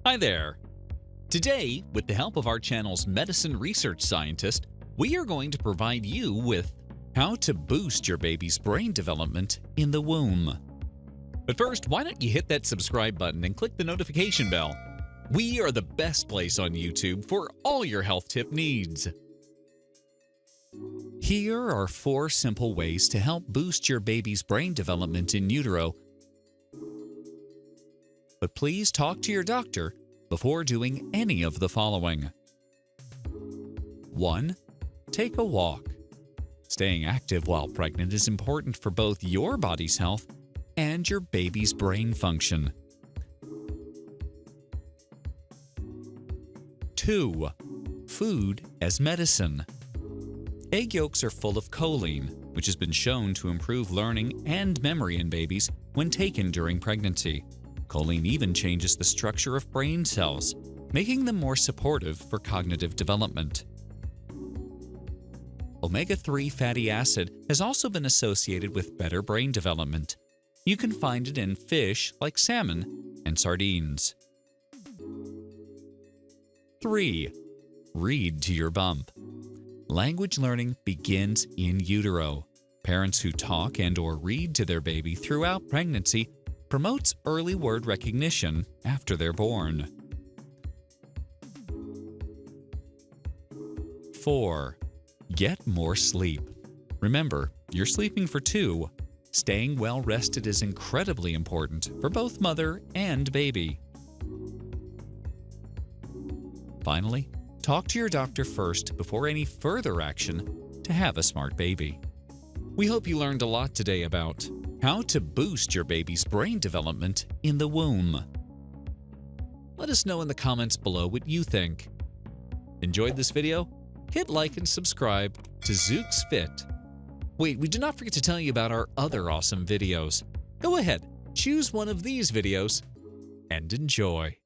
Hi there! Today, with the help of our channel's medicine research scientist, we are going to provide you with how to boost your baby's brain development in the womb. But first, why don't you hit that subscribe button and click the notification bell? We are the best place on YouTube for all your health tip needs. Here are 4 simple ways to help boost your baby's brain development in utero. But please talk to your doctor before doing any of the following. 1. Take a walk. Staying active while pregnant is important for both your body's health and your baby's brain function. 2. Food as medicine. Egg yolks are full of choline, which has been shown to improve learning and memory in babies when taken during pregnancy. Choline even changes the structure of brain cells, making them more supportive for cognitive development. Omega-3 fatty acid has also been associated with better brain development. You can find it in fish like salmon and sardines. 3. Read to your bump. Language learning begins in utero. Parents who talk and/or read to their baby throughout pregnancy promotes early word recognition after they're born. 4. Get more sleep. Remember, you're sleeping for 2. Staying well rested is incredibly important for both mother and baby. Finally, talk to your doctor first before any further action to have a smart baby. We hope you learned a lot today about how to boost your baby's brain development in the womb. Let us know in the comments below what you think. Enjoyed this video? Hit like and subscribe to ZOOXFIT. Wait, we did not forget to tell you about our other awesome videos. Go ahead, choose one of these videos and enjoy.